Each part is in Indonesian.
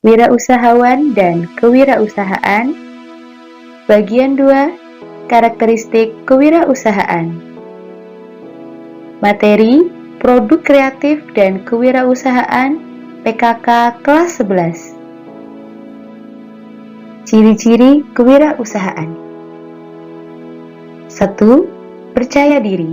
Wirausahawan dan kewirausahaan. Bagian 2, karakteristik kewirausahaan. Materi, produk kreatif dan kewirausahaan, PKK kelas 11. Ciri-ciri kewirausahaan. 1. Percaya diri.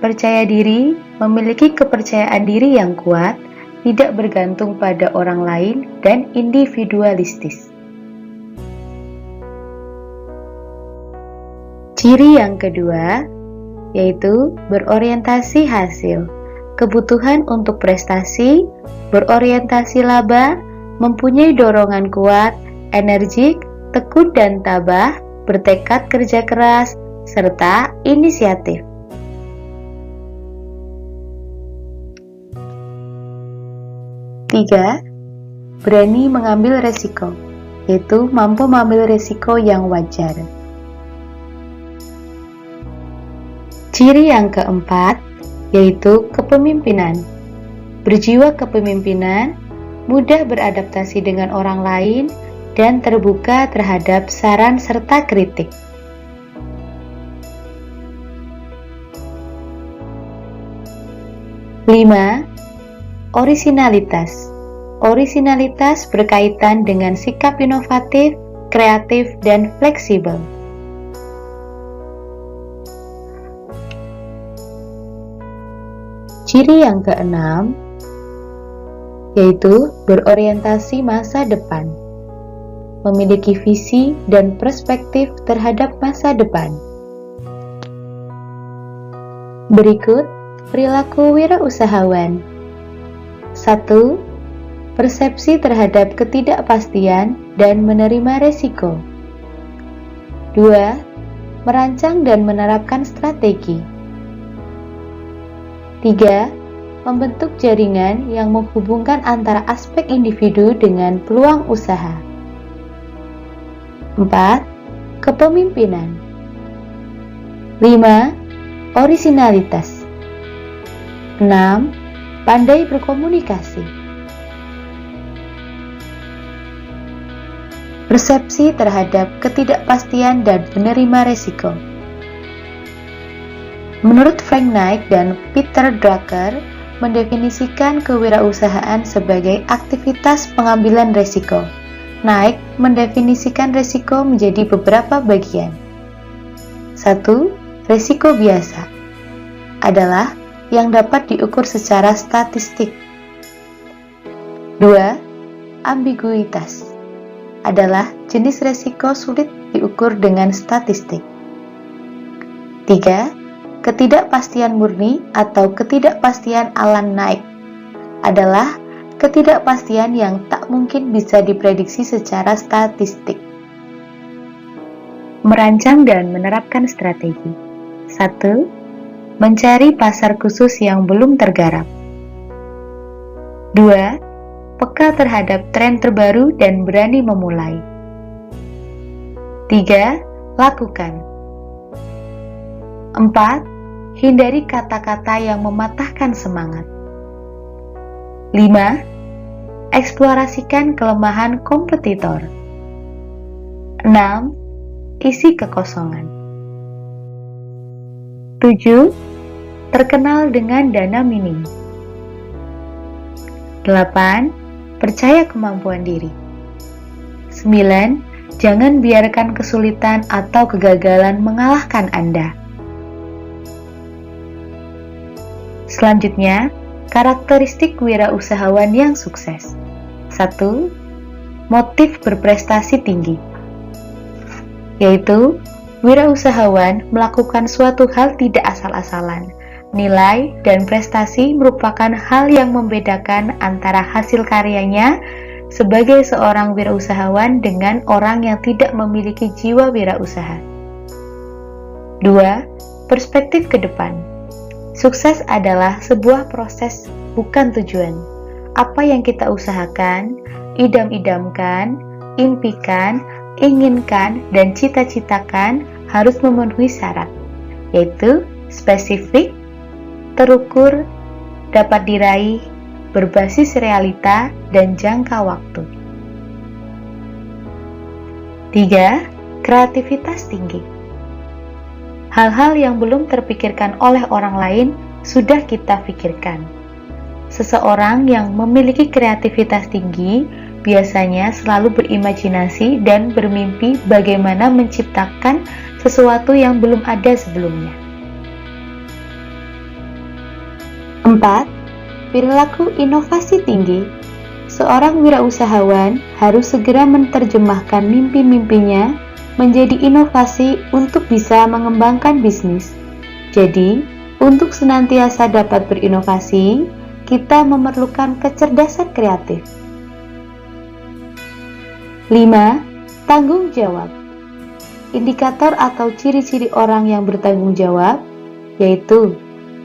Percaya diri memiliki kepercayaan diri yang kuat, tidak bergantung pada orang lain, dan individualistis. Ciri yang kedua, yaitu berorientasi hasil, kebutuhan untuk prestasi, berorientasi laba, mempunyai dorongan kuat, energik, tekun dan tabah, bertekad kerja keras, serta inisiatif. Tiga, berani mengambil resiko, yaitu mampu mengambil resiko yang wajar. Ciri yang keempat, yaitu kepemimpinan. Berjiwa kepemimpinan, mudah beradaptasi dengan orang lain, dan terbuka terhadap saran serta kritik. Lima, orisinalitas. Orisinalitas berkaitan dengan sikap inovatif, kreatif, dan fleksibel. Ciri yang keenam, yaitu berorientasi masa depan. Memiliki visi dan perspektif terhadap masa depan. Berikut perilaku wirausahawan. 1. Persepsi terhadap ketidakpastian dan menerima resiko. 2. Merancang dan menerapkan strategi. 3. Membentuk jaringan yang menghubungkan antara aspek individu dengan peluang usaha. 4. Kepemimpinan. 5. Orisinalitas. 6. Pandai berkomunikasi. Persepsi terhadap ketidakpastian dan menerima resiko. Menurut Frank Knight dan Peter Drucker, mendefinisikan kewirausahaan sebagai aktivitas pengambilan resiko. Knight mendefinisikan resiko menjadi beberapa bagian. 1. Resiko biasa adalah yang dapat diukur secara statistik. 2. Ambiguitas adalah jenis resiko sulit diukur dengan statistik. 3. Ketidakpastian murni atau ketidakpastian ala Knight adalah ketidakpastian yang tak mungkin bisa diprediksi secara statistik. Merancang dan menerapkan strategi. 1. Mencari pasar khusus yang belum tergarap. 2. Peka terhadap tren terbaru dan berani memulai. 3. Lakukan. 4. Hindari kata-kata yang mematahkan semangat. 5. Eksplorasikan kelemahan kompetitor. 6. Isi kekosongan. 7. Terkenal dengan dana minim. 8. Percaya kemampuan diri. 9. Jangan biarkan kesulitan atau kegagalan mengalahkan Anda. Selanjutnya, karakteristik wirausahawan yang sukses. 1. Motif berprestasi tinggi, yaitu wirausahawan melakukan suatu hal tidak asal-asalan. Nilai dan prestasi merupakan hal yang membedakan antara hasil karyanya sebagai seorang wirausahawan dengan orang yang tidak memiliki jiwa wirausaha. 2. Perspektif ke depan. Sukses adalah sebuah proses, bukan tujuan. Apa yang kita usahakan, idam-idamkan, impikan, inginkan, dan cita-citakan harus memenuhi syarat, yaitu spesifik, terukur, dapat diraih, berbasis realita, dan jangka waktu. 3. Kreativitas tinggi. Hal-hal yang belum terpikirkan oleh orang lain sudah kita pikirkan. Seseorang yang memiliki kreativitas tinggi biasanya selalu berimajinasi dan bermimpi bagaimana menciptakan sesuatu yang belum ada sebelumnya. 4. Perilaku inovasi tinggi. Seorang wirausahawan harus segera menerjemahkan mimpi-mimpinya menjadi inovasi untuk bisa mengembangkan bisnis. Jadi, untuk senantiasa dapat berinovasi, kita memerlukan kecerdasan kreatif. 5. Tanggung jawab. Indikator atau ciri-ciri orang yang bertanggung jawab yaitu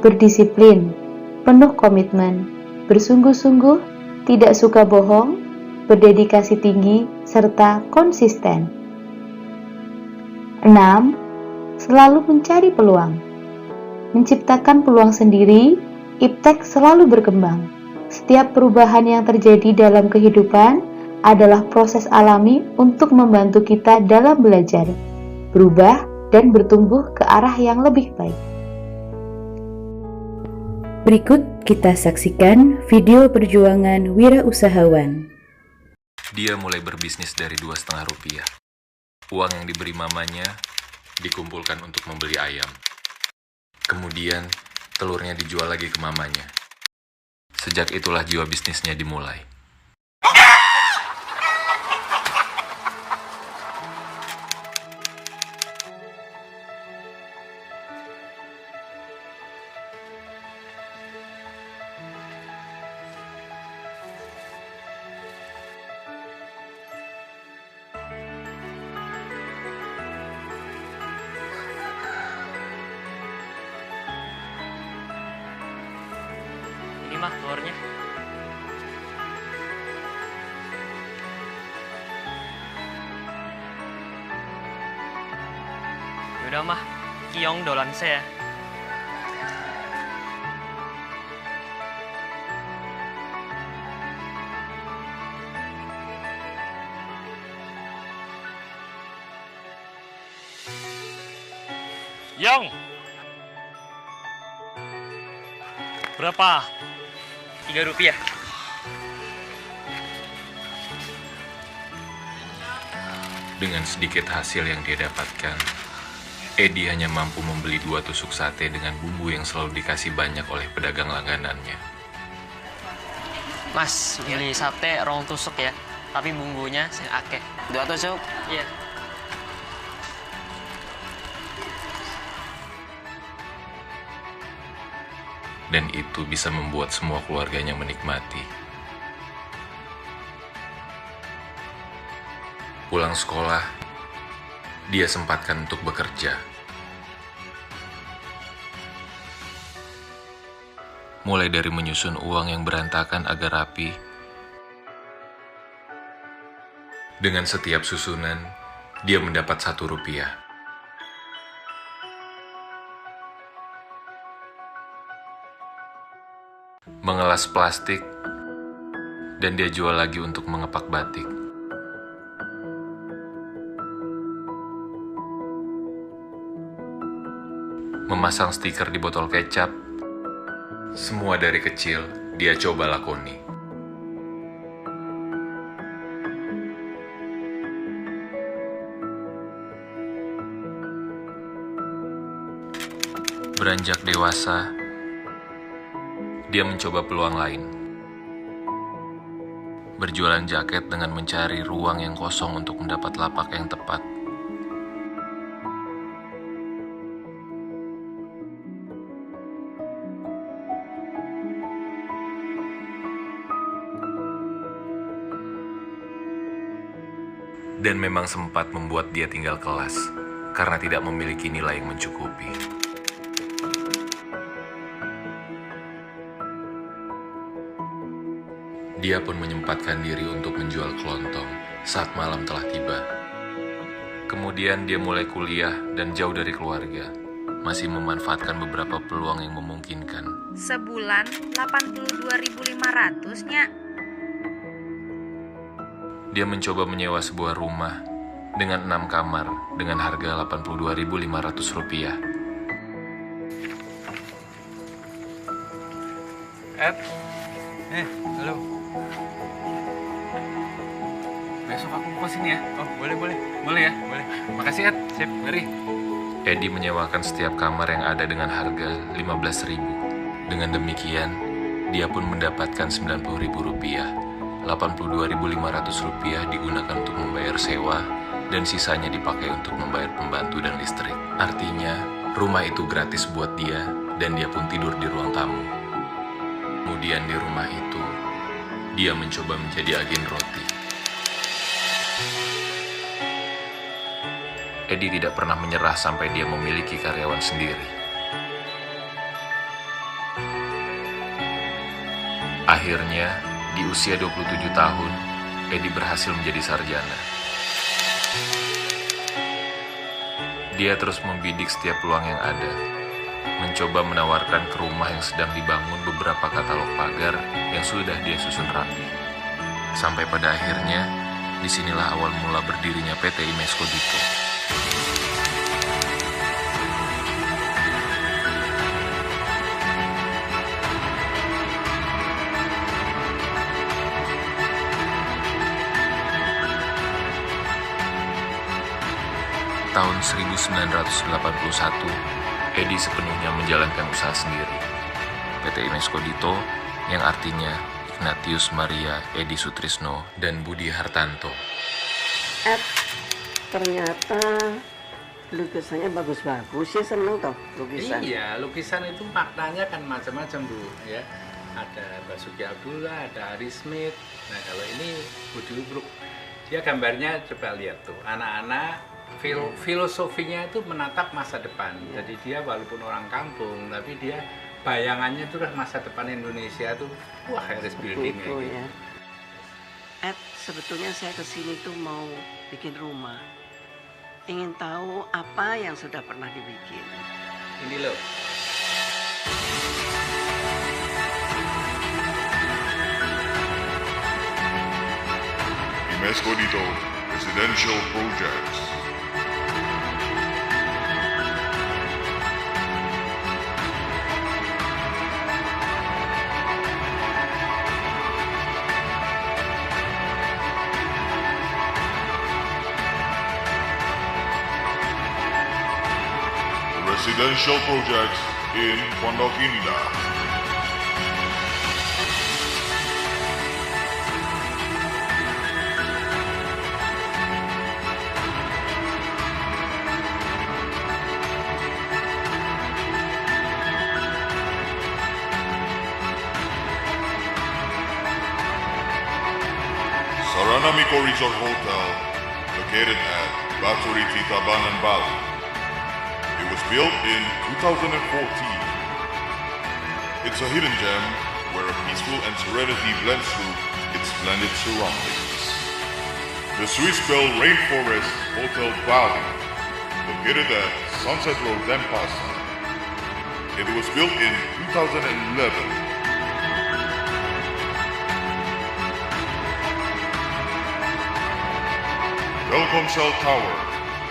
berdisiplin, penuh komitmen, bersungguh-sungguh, tidak suka bohong, berdedikasi tinggi, serta konsisten. 6. Selalu mencari peluang. Menciptakan peluang sendiri, iptek selalu berkembang. Setiap perubahan yang terjadi dalam kehidupan adalah proses alami untuk membantu kita dalam belajar, berubah, dan bertumbuh ke arah yang lebih baik. Berikut kita saksikan video perjuangan wirausahawan. Dia mulai berbisnis dari Rp2,5. Uang yang diberi mamanya dikumpulkan untuk membeli ayam. Kemudian, telurnya dijual lagi ke mamanya. Sejak itulah jiwa bisnisnya dimulai. Ini mah telurnya. Yaudah mah, Kiong dolan saya. Yong! Berapa? Rp3. Dengan sedikit hasil yang dia dapatkan, Edi hanya mampu membeli 2 tusuk sate dengan bumbu yang selalu dikasih banyak oleh pedagang langganannya. Mas, beli sate 2 tusuk ya, tapi bumbunya sing akeh. 2 tusuk? Iya. Dan itu bisa membuat semua keluarganya menikmati. Pulang sekolah, dia sempatkan untuk bekerja. Mulai dari menyusun uang yang berantakan agar rapi. Dengan setiap susunan, dia mendapat Rp1. Mengelas plastik, dan dia jual lagi untuk mengepak batik. Memasang stiker di botol kecap, semua dari kecil dia coba lakoni. Beranjak dewasa, dia mencoba peluang lain. Berjualan jaket dengan mencari ruang yang kosong untuk mendapat lapak yang tepat. Dan memang sempat membuat dia tinggal kelas karena tidak memiliki nilai yang mencukupi. Dia pun menyempatkan diri untuk menjual kelontong saat malam telah tiba. Kemudian dia mulai kuliah dan jauh dari keluarga, masih memanfaatkan beberapa peluang yang memungkinkan. Sebulan 82.500, Nyak. Dia mencoba menyewa sebuah rumah dengan 6 kamar dengan harga Rp82.500. Ed, halo. Besok aku ke sini ya. Oh, boleh ya, boleh. Makasih Ed, sip, mari. Edi menyewakan setiap kamar yang ada dengan harga Rp15.000. Dengan demikian, dia pun mendapatkan Rp90.000. Rp82.500 digunakan untuk membayar sewa dan sisanya dipakai untuk membayar pembantu dan listrik. Artinya, rumah itu gratis buat dia dan dia pun tidur di ruang tamu. Kemudian di rumah itu, dia mencoba menjadi agen roti. Edi tidak pernah menyerah sampai dia memiliki karyawan sendiri. Akhirnya, di usia 27 tahun, Edi berhasil menjadi sarjana. Dia terus membidik setiap peluang yang ada, mencoba menawarkan ke rumah yang sedang dibangun beberapa katalog pagar yang sudah dia susun rapi. Sampai pada akhirnya, disinilah awal mula berdirinya PT Imesco Dito. Tahun 1981, Edi sepenuhnya menjalankan usaha sendiri. PT Imesco Dito, yang artinya Ignatius Maria Edi Sutrisno dan Budi Hartanto. Ternyata lukisannya bagus-bagus ya, seneng toh lukisan. Iya, lukisan itu maknanya kan macam-macam Bu ya. Ada Basuki Abdullah, ada Ari Smith. Nah kalau ini Budi Ubruk, dia gambarnya coba lihat tuh, anak-anak filosofinya itu menatap masa depan. Jadi dia walaupun orang kampung, tapi dia bayangannya itu udah masa depan Indonesia tuh, wah Harris Building Gitu ya. Sebetulnya saya kesini tuh mau bikin rumah. Ingin tahu apa yang sudah pernah dibikin. Ini loh. Imesco Dito Residential Projects. Residential projects in Pondok Indah. Sarana Miko Resort Hotel, located at Baturi Tabanan, Bali. It was built in 2014. It's a hidden gem where a peaceful and serenity blends through its splendid surroundings. The Swiss Bell Rainforest Hotel Bali, located at Sunset Road, Denpasar. It was built in 2011. Telkomsel Tower,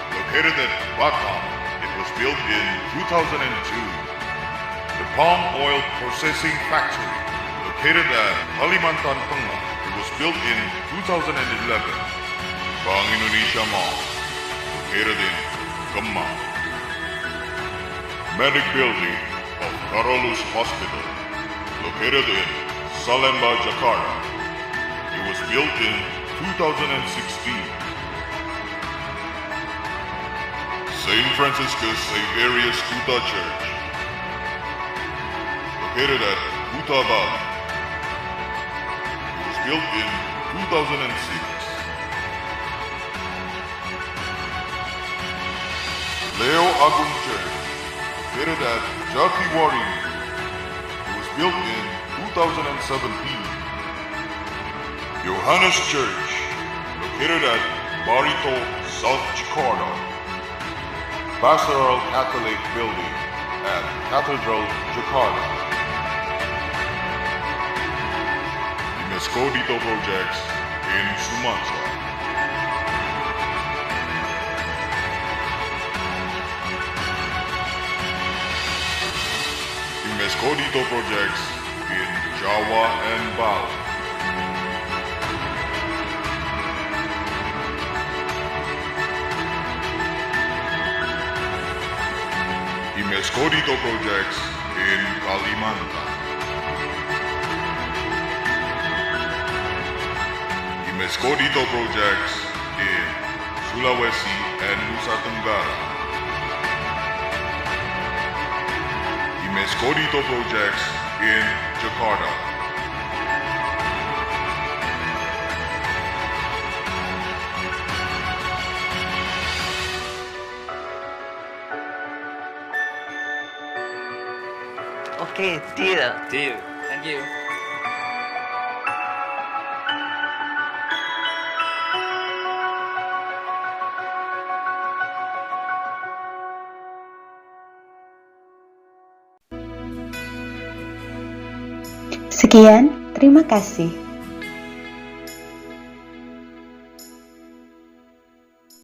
located at Batam. It was built in 2002. The Palm Oil Processing Factory, located at Kalimantan Tengah. It was built in 2011. Bank Indonesia Mall, located in Kemang. Medic Building of Carolus Hospital, located in Salemba, Jakarta. It was built in 2016. St. Franciscus Xaverius Kuta Church, located at Kuta, Bali. It was built in 2006. Leo Agung Church, located at Jatiwaringin. It was built in 2017. Johannes Church, located at Barito, South Jakarta. Pastoral Catholic Building, at Cathedral, Jakarta. UNESCO Dito projects in Sumatra. UNESCO Dito projects in Jawa and Bali. UNESCO Dito projects in Kalimantan. UNESCO Dito projects in Sulawesi and Nusa Tenggara. UNESCO Dito projects in Jakarta. Oke, deal. Deal. Thank you. Sekian, terima kasih.